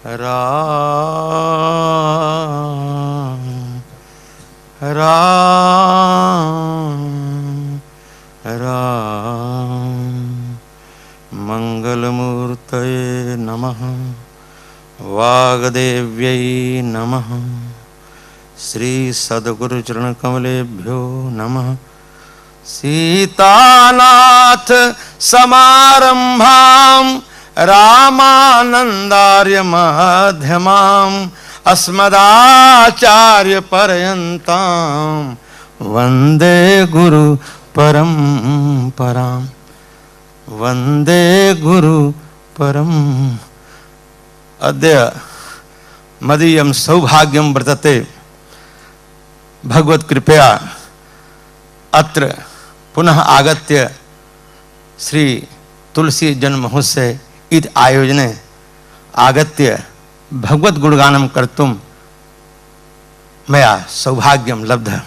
राम राम राम। मंगलमूर्तये नमः। वाग्देव्यै नमः। श्री सद्गुरुचरणकमलेभ्यो नमः। सीतानाथ समारंभां रामानंदार्य मध्यमाम् अस्मदाचार्य पर्यन्तां वंदे गुरु परंपरां वंदे गुरु परम। अद्य मदीयं सौभाग्यं वर्तते भगवत कृपया अत्र पुनः आगत्य श्री तुलसी जन्म महोत्सव इति आयोजने आगत्य भगवत गुणगानं कर्तुं मया सौभाग्यं लब्धः।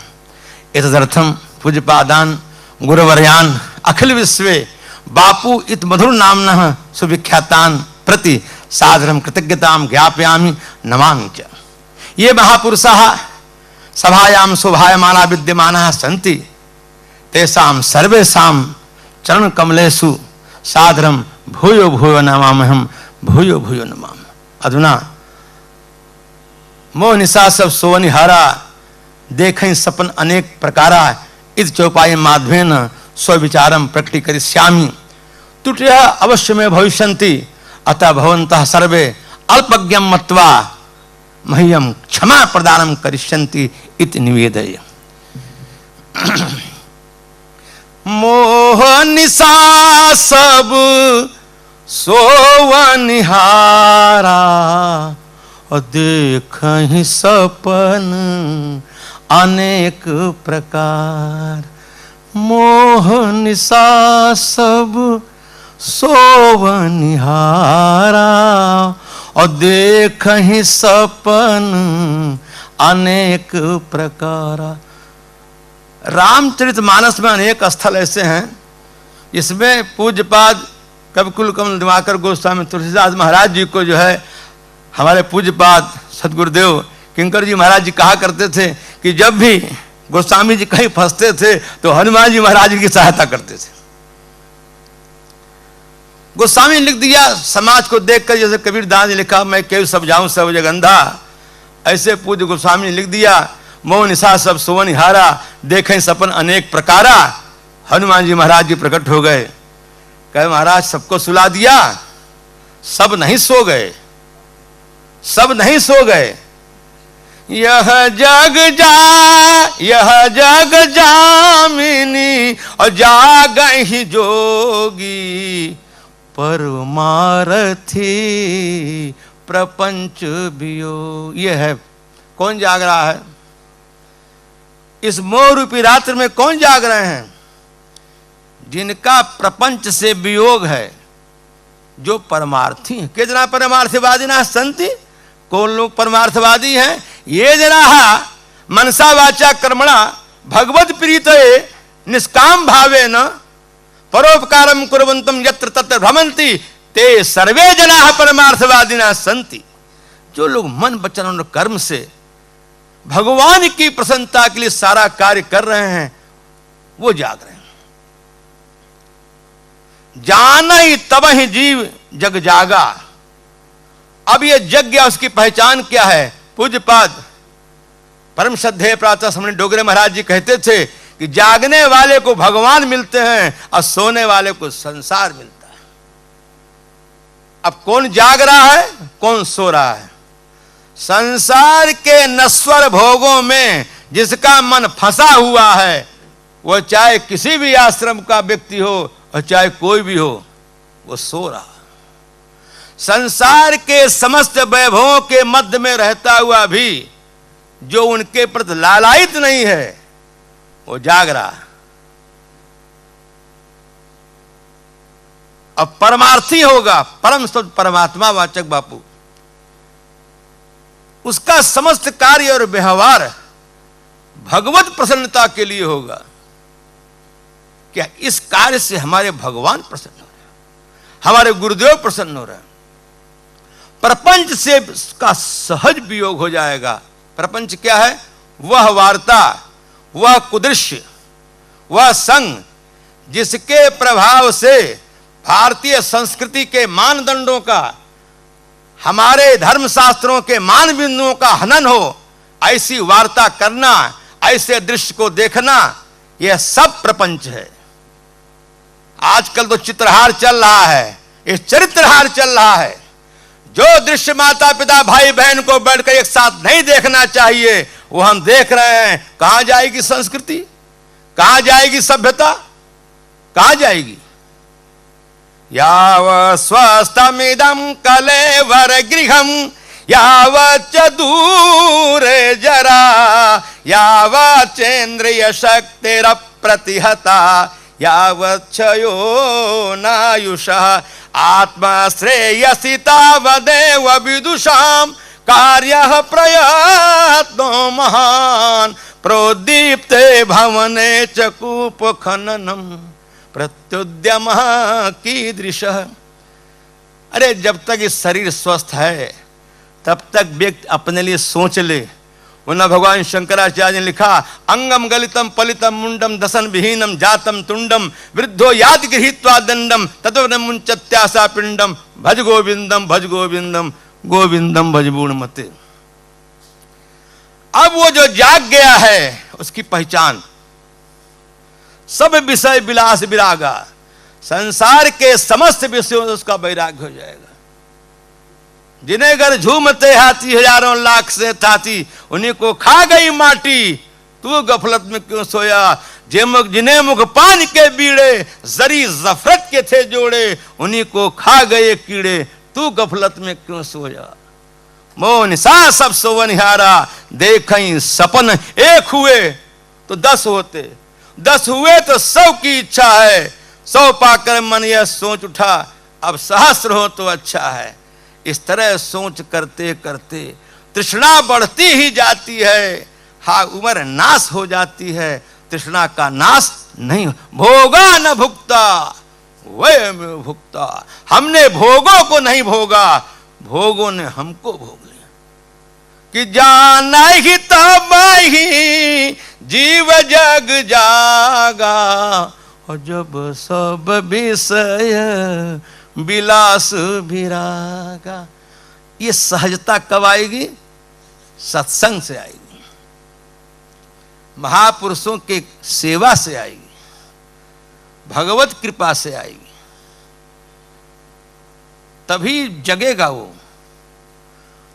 एतदर्थं पूज्यपादान् गुरुवर्यान् अखिल विश्वे बापू इत मधुर नाम्नः सुविख्यातान् प्रति सादरं कृतज्ञतां ज्ञापयामि नमामि च। ये महापुरुषाः सभायां शोभायमाना विद्यमानाः सन्ति तेषां सर्वेषां चरणकमलेषु सादरं भूयो भूयो नमाम्यहं भूयो भूयो नमामि। अधुना मोह निशा सब सोवनिहारा देखें सपन अनेक प्रकारा इस चौपाई माध्यमेन स्वविचारं प्रकटीकरिष्यामि। त्रुटयः अवश्यमेव भविष्यन्ति अतः भवन्तः सर्वे अल्पज्ञं मत्वा मह्यं क्षमा प्रदानं करिष्यन्ति इति निवेदय। मोह निशा सब सोवनिहारा और देखहि सपन अनेक प्रकार। मोह निशा सब सोवनिहारा और देखहि सपन अनेक प्रकार। रामचरितमानस में अनेक स्थल ऐसे हैं इसमें पूज्यपाद कविकुल कमल दिवाकर गोस्वामी तुलसीदास महाराज जी को जो है हमारे पूज्यपाद सदगुरुदेव किंकर जी महाराज जी कहा करते थे कि जब भी गोस्वामी जी कहीं फंसते थे तो हनुमान जी महाराज जी की सहायता करते थे। गोस्वामी लिख दिया समाज को देखकर, जैसे कबीर दास ने लिखा मैं केव सब जाऊं सब जग अंधा, ऐसे पूज्य गोस्वामी ने लिख दिया मोह निशा सब सोवनिहारा देखें सपन अनेक प्रकारा। हनुमान जी महाराज जी प्रकट हो गए, कहे महाराज सबको सुला दिया, सब नहीं सो गए, सब नहीं सो गए। यह जग जामिनी और जागहि जोगी परमारथी प्रपंच वियोग। ये है कौन जाग रहा है इस मोह रूपी रात्रि में? कौन जाग रहे हैं? जिनका प्रपंच से वियोग है, जो परमार्थी हैं। कितना परमार्थवादी ना संति? कौन लोग परमार्थवादी हैं? ये जना मनसा वाचा कर्मणा भगवत प्रीतये निष्काम भावे न परोपकारम कुर्वन्तम यत्र तत्र भ्रमन्ति ते सर्वे जना परमार्थवादी ना संति। जो लोग मन वचन और कर्म से भगवान की प्रसन्नता के लिए सारा कार्य कर रहे हैं वो जाग रहे हैं। जानहि तबहि जीव जग जागा। अब ये यज्ञ उसकी पहचान क्या है? पूज्यपाद परम श्रद्धेय प्रातः समण डोगरे महाराज जी कहते थे कि जागने वाले को भगवान मिलते हैं और सोने वाले को संसार मिलता है। अब कौन जाग रहा है, कौन सो रहा है? संसार के नश्वर भोगों में जिसका मन फंसा हुआ है, वो चाहे किसी भी आश्रम का व्यक्ति हो और चाहे कोई भी हो, वो सो रहा। संसार के समस्त वैभवों के मध्य में रहता हुआ भी जो उनके प्रति लालायित नहीं है, वो जाग रहा। अब परमार्थी होगा, परम शुद्ध परमात्मा वाचक बापू, उसका समस्त कार्य और व्यवहार भगवत प्रसन्नता के लिए होगा। क्या इस कार्य से हमारे भगवान प्रसन्न हो रहे हैं, हमारे गुरुदेव प्रसन्न हो रहे हैं। प्रपंच से का सहज वियोग हो जाएगा। प्रपंच क्या है? वह वार्ता, वह कुदृश्य, वह संग जिसके प्रभाव से भारतीय संस्कृति के मानदंडों का, हमारे धर्मशास्त्रों के मान बिंदुओं का हनन हो, ऐसी वार्ता करना, ऐसे दृश्य को देखना, यह सब प्रपंच है। आजकल तो चित्रहार चल रहा है, इस चरित्रहार चल रहा है। जो दृश्य माता पिता भाई बहन को बैठकर एक साथ नहीं देखना चाहिए, वो हम देख रहे हैं। कहां जाएगी संस्कृति? कहां जाएगी सभ्यता? कहां जाएगी? याव स्वस्थमिदं कलेवर गृहम यावच्च दूरे जरा यावच्चेन्द्रिय शक्तिर प्रतिहता यावच्छयो नायुषः आत्मश्रेयसि तावदेव विदुषां कार्यः प्रयत्नो महान् प्रोद्दीप्ते भवने च कूप खननम प्रत्युद्यमः कीदृशः। अरे जब तक ये शरीर स्वस्थ है तब तक व्यक्ति अपने लिए सोच ले। उन्हें भगवान शंकराचार्य ने लिखा, अंगम गलितम पलितम मुंडम दसन विहीनम जातम तुंडम वृद्धो याद गृहीत्वा दंडम ततो न मुंचत्यासा पिंडम भज गोविंदम गोविंदम भज पूर्णमते। अब वो जो जाग गया है उसकी पहचान, सब विषय विलास विरागा, संसार के समस्त विषयों से उसका वैराग्य हो जाएगा। जिन्हें घर झूमते हाथी हजारों लाख से थाती, उन्हीं को खा गई माटी, तू गफलत में क्यों सोया। जिन्हें मुख पान के बीड़े जरी जफरत के थे जोड़े, उन्हीं को खा गए कीड़े, तू गफलत में क्यों सोया। मोह निशा सब सोवनिहारा, देखई सपन एक हुए तो 10 होते, 10 हुए तो 100 की इच्छा है। 100 पाकर मन यह सोच उठा, अब सहस्र हो तो अच्छा है। इस तरह सोच करते करते तृष्णा बढ़ती ही जाती है। हाँ, उम्र नाश हो जाती है, तृष्णा का नाश नहीं। भोगा न भुगता वह भुगता, हमने भोगों को नहीं भोगा, भोगों ने हमको भोग लिया। कि जाना ही तब ही जीव जग जागा, और जब सब विषय विलास विरागा। ये सहजता कब आएगी? सत्संग से आएगी, महापुरुषों के सेवा से आएगी, भगवत कृपा से आएगी, तभी जगेगा वो।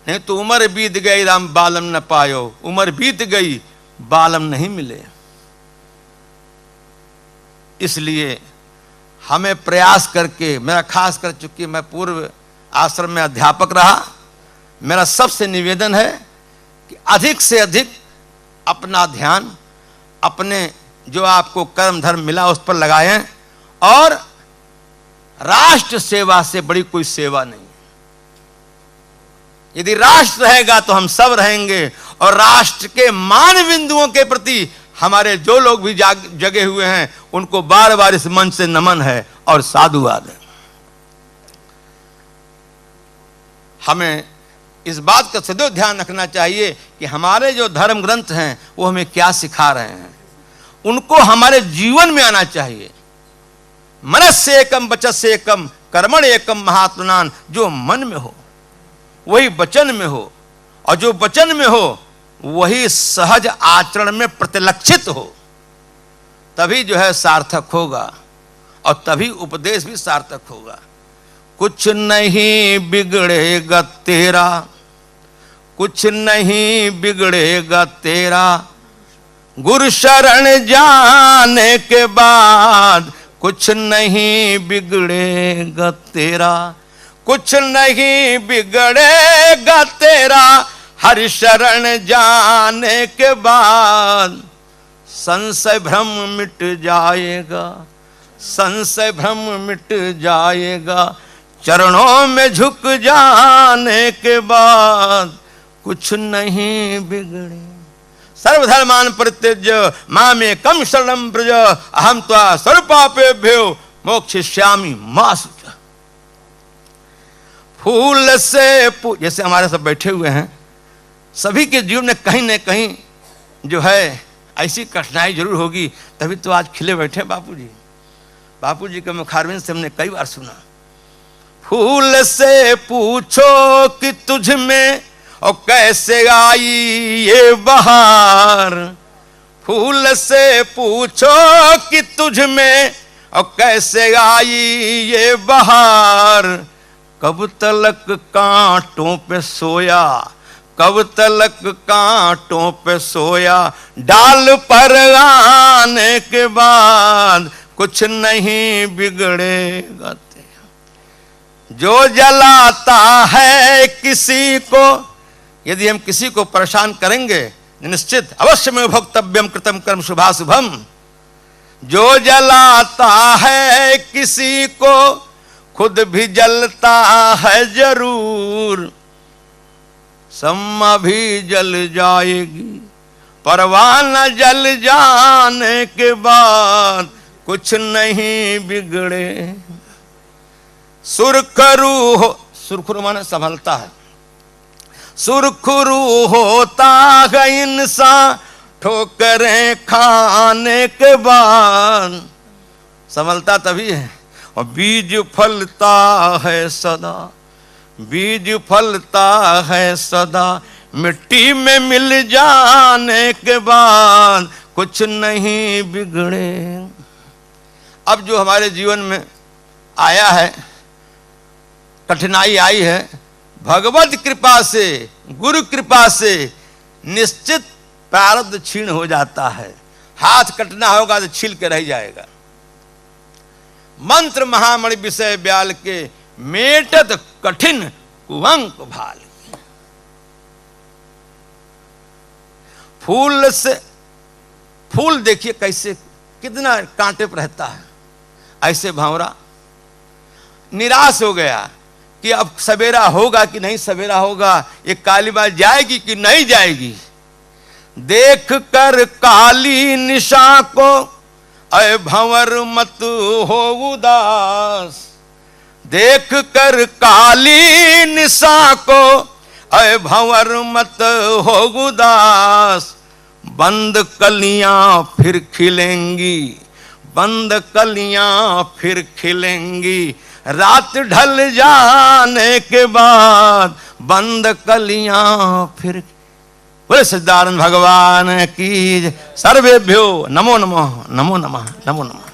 नहीं तो उम्र बीत गई राम बालम न पायो, उम्र बीत गई बालम नहीं मिले। इसलिए हमें प्रयास करके, मेरा खास कर चूंकि मैं पूर्व आश्रम में अध्यापक रहा, मेरा सबसे निवेदन है कि अधिक से अधिक अपना ध्यान अपने जो आपको कर्म धर्म मिला उस पर लगाएं। और राष्ट्र सेवा से बड़ी कोई सेवा नहीं। यदि राष्ट्र रहेगा तो हम सब रहेंगे, और राष्ट्र के मान बिंदुओं के प्रति हमारे जो लोग भी जगे हुए हैं उनको बार बार इस मंच से नमन है और साधुवाद है। हमें इस बात का सदैव ध्यान रखना चाहिए कि हमारे जो धर्म ग्रंथ हैं वो हमें क्या सिखा रहे हैं, उनको हमारे जीवन में आना चाहिए। मनस्य एकम वचस्य एकम कर्मण एकम महात्मनान। जो मन में हो वही वचन में हो, और जो वचन में हो वही सहज आचरण में प्रतिलक्षित हो, तभी जो है सार्थक होगा, और तभी उपदेश भी सार्थक होगा। कुछ नहीं बिगड़ेगा तेरा, कुछ नहीं बिगड़ेगा तेरा, गुरु शरण जाने के बाद कुछ नहीं बिगड़ेगा तेरा, कुछ नहीं बिगड़ेगा तेरा, हरि शरण जाने के बाद संशय भ्रम मिट जाएगा, संशय भ्रम मिट जाएगा, चरणों में झुक जाने के बाद कुछ नहीं बिगड़े। सर्वधर्मान परित्यज्य मामेकं शरणं व्रज, अहं त्वा सर्वपापेभ्यो मोक्षयिष्यामि मा शुचः। फूल से जैसे हमारे सब बैठे हुए हैं, सभी के जीवन में कहीं न कहीं जो है ऐसी कठिनाई जरूर होगी, तभी तो आज खिले बैठे बापूजी। बापूजी के मुखारबिंद से हमने कई बार सुना, फूल से पूछो कि तुझ में और कैसे आई ये बहार, फूल से पूछो कि तुझ में और कैसे आई ये बहार, कब तलक कांटों पे सोया, कब तलक कांटों पे सोया, डाल पर आने के बाद कुछ नहीं बिगड़ेगा। जो जलाता है किसी को, यदि हम किसी को परेशान करेंगे, निश्चित अवश्य में भोक्तव्यम कृतम कर्म शुभाशुभम। जो जलाता है किसी को खुद भी जलता है जरूर, सम्मा भी जल जाएगी, परवाना जल जाने के बाद कुछ नहीं बिगड़े। सुरखरू माने संभलता है, सुरखरू होता है इंसान ठोकरें खाने के बाद, संभलता तभी है। और बीज फलता है सदा, बीज फलता है सदा, मिट्टी में मिल जाने के बाद कुछ नहीं बिगड़े। अब जो हमारे जीवन में आया है, कठिनाई आई है, भगवत कृपा से, गुरु कृपा से निश्चित प्रारब्ध क्षीण हो जाता है। हाथ कटना होगा तो छिल के रह जाएगा। मंत्र महामणि विषय ब्याल के, मेटत कठिन कुहंक भाल। फूल से, फूल देखिए कैसे कितना कांटे पर रहता है। ऐसे भावरा निराश हो गया कि अब सवेरा होगा कि नहीं सवेरा होगा, ये काली बात जाएगी कि नहीं जाएगी। देख कर काली निशा को अय भंवर मत हो उदास, देख कर काली निशा को अय भंवर मत हो उदास। बंद कलियां फिर खिलेंगी, बंद कलियां फिर खिलेंगी, रात ढल जाने के बाद बंद कलियां फिर। बोले सच्चिदानंद भगवान की। सर्वेभ्यो नमो नमः, नमो नमः, नमो नमः।